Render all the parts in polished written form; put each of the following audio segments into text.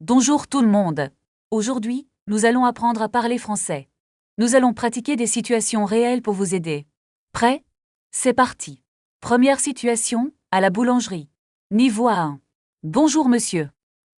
Bonjour tout le monde. Aujourd'hui, nous allons apprendre à parler français. Nous allons pratiquer des situations réelles pour vous aider. Prêt? C'est parti. Première situation, à la boulangerie. Niveau A1. Bonjour monsieur.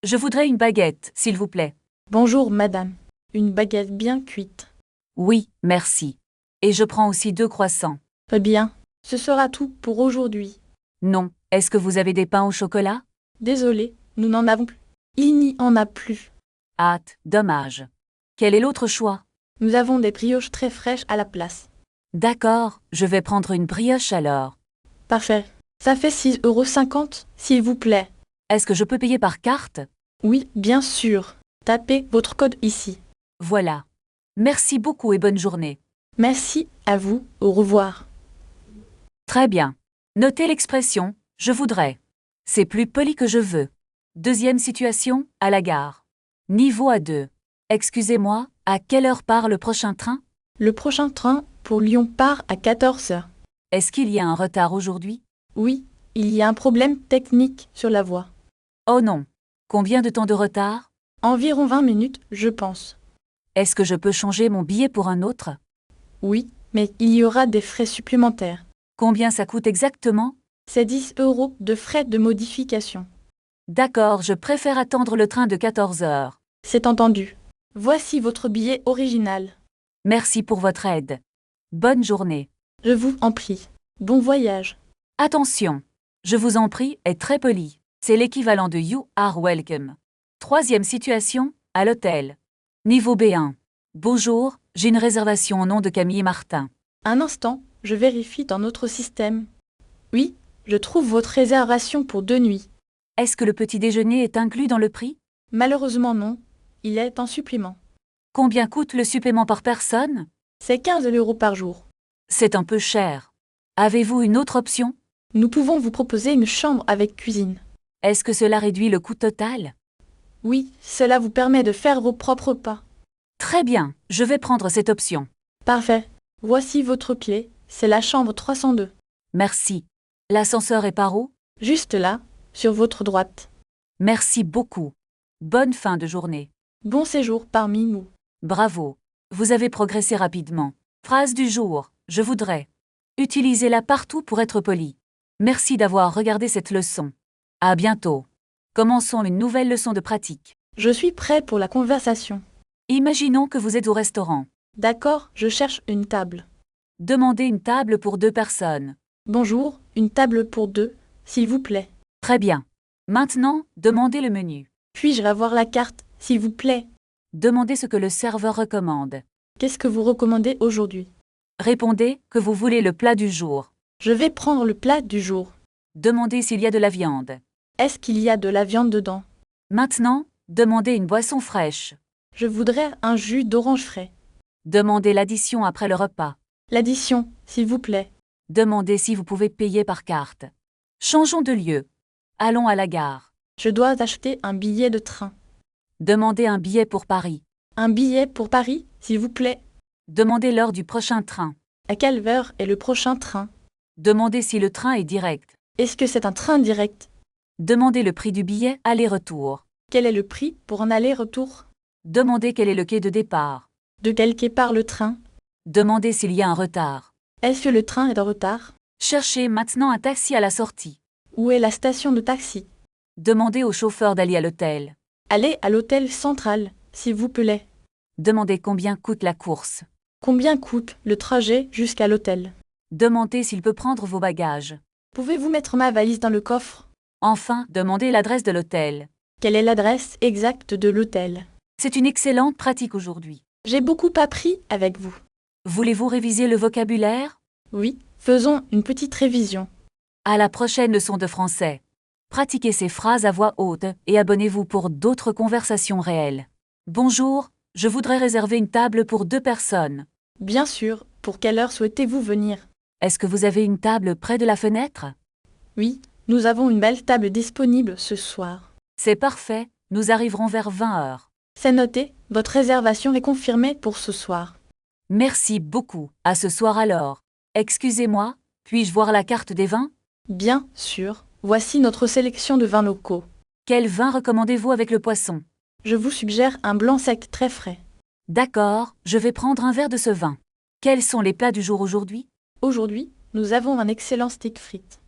Je voudrais une baguette, s'il vous plaît. Bonjour, madame. Une baguette bien cuite. Oui, merci. Et je prends aussi 2 croissants. Très bien. Ce sera tout pour aujourd'hui. Non, est-ce que vous avez des pains au chocolat? Désolé, nous n'en avons plus. Il n'y en a plus. Ah, dommage. Quel est l'autre choix? Nous avons des brioches très fraîches à la place. D'accord, je vais prendre une brioche alors. Parfait. Ça fait 6,50 €, s'il vous plaît. Est-ce que je peux payer par carte? Oui, bien sûr. Tapez votre code ici. Voilà. Merci beaucoup et bonne journée. Merci à vous. Au revoir. Très bien. Notez l'expression « je voudrais ». C'est plus poli que je veux. Deuxième situation, à la gare. Niveau A2. Excusez-moi, à quelle heure part le prochain train? Le prochain train pour Lyon part à 14 h. Est-ce qu'il y a un retard aujourd'hui? Oui, il y a un problème technique sur la voie. Oh non. Combien de temps de retard? Environ 20 minutes, je pense. Est-ce que je peux changer mon billet pour un autre? Oui, mais il y aura des frais supplémentaires. Combien ça coûte exactement? C'est 10 € de frais de modification. D'accord, je préfère attendre le train de 14 heures. C'est entendu. Voici votre billet original. Merci pour votre aide. Bonne journée. Je vous en prie. Bon voyage. Attention. Je vous en prie est très poli. C'est l'équivalent de You are welcome. Troisième situation, à l'hôtel. Niveau B1. Bonjour, j'ai une réservation au nom de Camille Martin. Un instant, je vérifie dans notre système. Oui, je trouve votre réservation pour 2 nuits. Est-ce que le petit déjeuner est inclus dans le prix? Malheureusement non, il est en supplément. Combien coûte le supplément par personne? C'est 15 € par jour. C'est un peu cher. Avez-vous une autre option? Nous pouvons vous proposer une chambre avec cuisine. Est-ce que cela réduit le coût total? Oui, cela vous permet de faire vos propres repas. Très bien, je vais prendre cette option. Parfait. Voici votre clé, c'est la chambre 302. Merci. L'ascenseur est par où? Juste là, sur votre droite. Merci beaucoup. Bonne fin de journée. Bon séjour parmi nous. Bravo. Vous avez progressé rapidement. Phrase du jour. Je voudrais. Utilisez-la partout pour être poli. Merci d'avoir regardé cette leçon. À bientôt. Commençons une nouvelle leçon de pratique. Je suis prêt pour la conversation. Imaginons que vous êtes au restaurant. D'accord, je cherche une table. Demandez une table pour 2 personnes. Bonjour, une table pour 2, s'il vous plaît. Très bien. Maintenant, demandez le menu. Puis-je avoir la carte, s'il vous plaît? Demandez ce que le serveur recommande. Qu'est-ce que vous recommandez aujourd'hui? Répondez que vous voulez le plat du jour. Je vais prendre le plat du jour. Demandez s'il y a de la viande. Est-ce qu'il y a de la viande dedans? Maintenant, demandez une boisson fraîche. Je voudrais un jus d'orange frais. Demandez l'addition après le repas. L'addition, s'il vous plaît. Demandez si vous pouvez payer par carte. Changeons de lieu. Allons à la gare. Je dois acheter un billet de train. Demandez un billet pour Paris. Un billet pour Paris, s'il vous plaît. Demandez l'heure du prochain train. À quelle heure est le prochain train? Demandez si le train est direct. Est-ce que c'est un train direct? Demandez le prix du billet aller-retour. Quel est le prix pour un aller-retour? Demandez quel est le quai de départ. De quel quai part le train? Demandez s'il y a un retard. Est-ce que le train est en retard? Cherchez maintenant un taxi à la sortie. Où est la station de taxi? Demandez au chauffeur d'aller à l'hôtel. Allez à l'hôtel central, s'il vous plaît. Demandez combien coûte la course. Combien coûte le trajet jusqu'à l'hôtel? Demandez s'il peut prendre vos bagages. Pouvez-vous mettre ma valise dans le coffre? Enfin, demandez l'adresse de l'hôtel. Quelle est l'adresse exacte de l'hôtel? C'est une excellente pratique aujourd'hui. J'ai beaucoup appris avec vous. Voulez-vous réviser le vocabulaire? Oui, faisons une petite révision. À la prochaine leçon de français. Pratiquez ces phrases à voix haute et abonnez-vous pour d'autres conversations réelles. Bonjour, je voudrais réserver une table pour 2 personnes. Bien sûr, pour quelle heure souhaitez-vous venir? Est-ce que vous avez une table près de la fenêtre? Oui, nous avons une belle table disponible ce soir. C'est parfait, nous arriverons vers 20 heures. C'est noté, votre réservation est confirmée pour ce soir. Merci beaucoup, à ce soir alors. Excusez-moi, puis-je voir la carte des vins? Bien sûr, voici notre sélection de vins locaux. Quel vin recommandez-vous avec le poisson? Je vous suggère un blanc sec très frais. D'accord, je vais prendre un verre de ce vin. Quels sont les plats du jour aujourd'hui? Aujourd'hui, nous avons un excellent steak frites.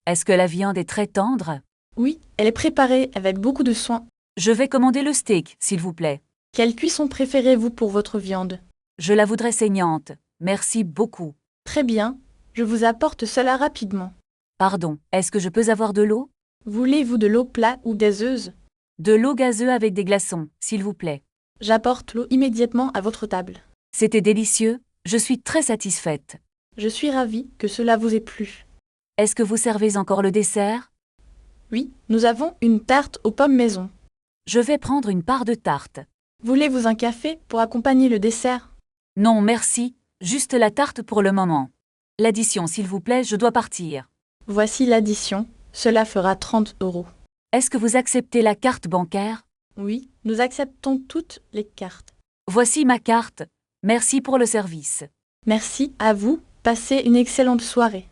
Est-ce que la viande est très tendre? Oui, elle est préparée avec beaucoup de soin. Je vais commander le steak, s'il vous plaît. Quelle cuisson préférez-vous pour votre viande? Je la voudrais saignante. Merci beaucoup. Très bien, je vous apporte cela rapidement. Pardon, est-ce que je peux avoir de l'eau? Voulez-vous de l'eau plate ou gazeuse? De l'eau gazeuse avec des glaçons, s'il vous plaît. J'apporte l'eau immédiatement à votre table. C'était délicieux, je suis très satisfaite. Je suis ravie que cela vous ait plu. Est-ce que vous servez encore le dessert? Oui, nous avons une tarte aux pommes maison. Je vais prendre une part de tarte. Voulez-vous un café pour accompagner le dessert? Non, merci, juste la tarte pour le moment. L'addition, s'il vous plaît, je dois partir. Voici l'addition, cela fera 30 €. Est-ce que vous acceptez la carte bancaire? Oui, nous acceptons toutes les cartes. Voici ma carte. Merci pour le service. Merci à vous, passez une excellente soirée.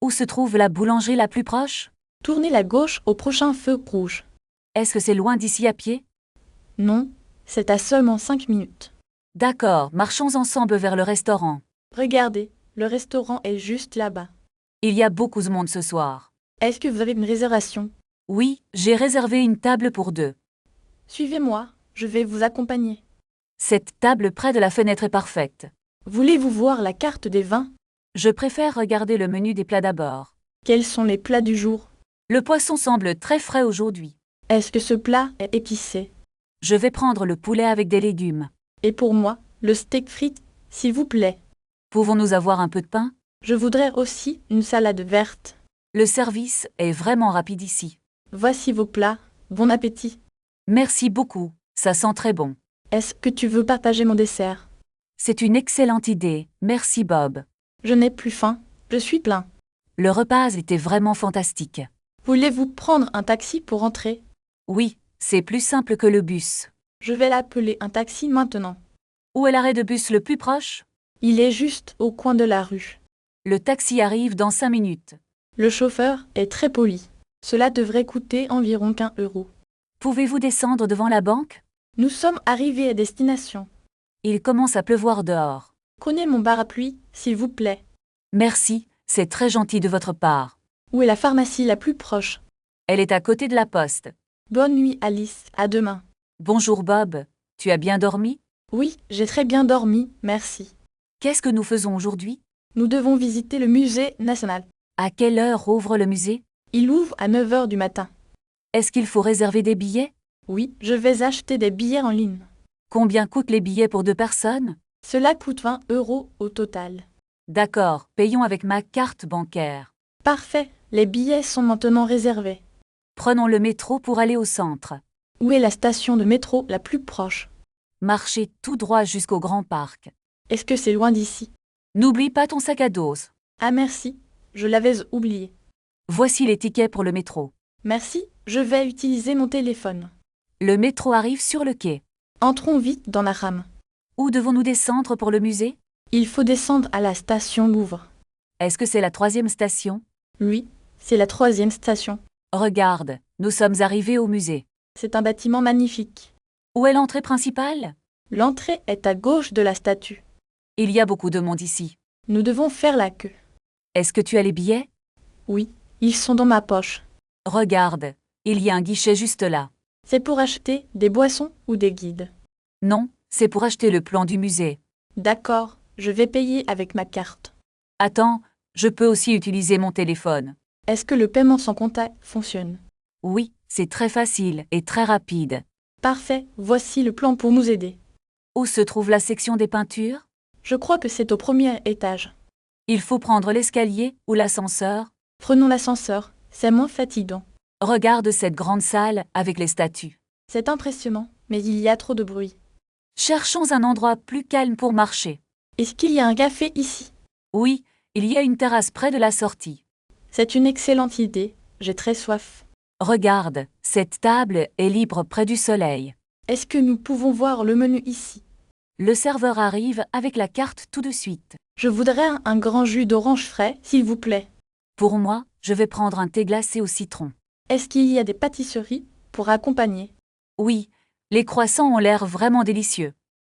Où se trouve la boulangerie la plus proche? Tournez la gauche au prochain feu rouge. Est-ce que c'est loin d'ici à pied? Non, c'est à seulement 5 minutes. D'accord, marchons ensemble vers le restaurant. Regardez, le restaurant est juste là-bas. Il y a beaucoup de monde ce soir. Est-ce que vous avez une réservation? Oui, j'ai réservé une table pour deux. Suivez-moi, je vais vous accompagner. Cette table près de la fenêtre est parfaite. Voulez-vous voir la carte des vins? Je préfère regarder le menu des plats d'abord. Quels sont les plats du jour? Le poisson semble très frais aujourd'hui. Est-ce que ce plat est épicé? Je vais prendre le poulet avec des légumes. Et pour moi, le steak frites, s'il vous plaît. Pouvons-nous avoir un peu de pain? Je voudrais aussi une salade verte. Le service est vraiment rapide ici. Voici vos plats, bon appétit. Merci beaucoup, ça sent très bon. Est-ce que tu veux partager mon dessert? C'est une excellente idée, merci Bob. Je n'ai plus faim, je suis plein. Le repas était vraiment fantastique. Voulez-vous prendre un taxi pour rentrer? Oui, c'est plus simple que le bus. Je vais l'appeler un taxi maintenant. Où est l'arrêt de bus le plus proche? Il est juste au coin de la rue. Le taxi arrive dans 5 minutes. Le chauffeur est très poli. Cela devrait coûter environ 15 €. Pouvez-vous descendre devant la banque? Nous sommes arrivés à destination. Il commence à pleuvoir dehors. Prenez mon parapluie, s'il vous plaît. Merci, c'est très gentil de votre part. Où est la pharmacie la plus proche? Elle est à côté de la poste. Bonne nuit, Alice. À demain. Bonjour Bob, tu as bien dormi? Oui, j'ai très bien dormi, merci. Qu'est-ce que nous faisons aujourd'hui? Nous devons visiter le musée national. À quelle heure ouvre le musée? Il ouvre à 9 h du matin. Est-ce qu'il faut réserver des billets? Oui, je vais acheter des billets en ligne. Combien coûtent les billets pour 2 personnes? Cela coûte 20 € au total. D'accord, payons avec ma carte bancaire. Parfait, les billets sont maintenant réservés. Prenons le métro pour aller au centre. Où est la station de métro la plus proche? Marchez tout droit jusqu'au Grand Parc. Est-ce que c'est loin d'ici? N'oublie pas ton sac à dos. Ah merci, je l'avais oublié. Voici les tickets pour le métro. Merci, je vais utiliser mon téléphone. Le métro arrive sur le quai. Entrons vite dans la rame. Où devons-nous descendre pour le musée? Il faut descendre à la station Louvre. Est-ce que c'est la 3e station? Oui, c'est la 3e station. Regarde, nous sommes arrivés au musée. C'est un bâtiment magnifique. Où est l'entrée principale? L'entrée est à gauche de la statue. Il y a beaucoup de monde ici. Nous devons faire la queue. Est-ce que tu as les billets? Oui, ils sont dans ma poche. Regarde, il y a un guichet juste là. C'est pour acheter des boissons ou des guides. Non, c'est pour acheter le plan du musée. D'accord, je vais payer avec ma carte. Attends, je peux aussi utiliser mon téléphone. Est-ce que le paiement sans contact fonctionne? Oui, c'est très facile et très rapide. Parfait, voici le plan pour nous aider. Où se trouve la section des peintures? Je crois que c'est au premier étage. Il faut prendre l'escalier ou l'ascenseur. Prenons l'ascenseur, c'est moins fatigant. Regarde cette grande salle avec les statues. C'est impressionnant, mais il y a trop de bruit. Cherchons un endroit plus calme pour marcher. Est-ce qu'il y a un café ici? Oui, il y a une terrasse près de la sortie. C'est une excellente idée, j'ai très soif. Regarde, cette table est libre près du soleil. Est-ce que nous pouvons voir le menu ici? Le serveur arrive avec la carte tout de suite. Je voudrais un grand jus d'orange frais, s'il vous plaît. Pour moi, je vais prendre un thé glacé au citron. Est-ce qu'il y a des pâtisseries pour accompagner? Oui, Les croissants ont l'air vraiment délicieux.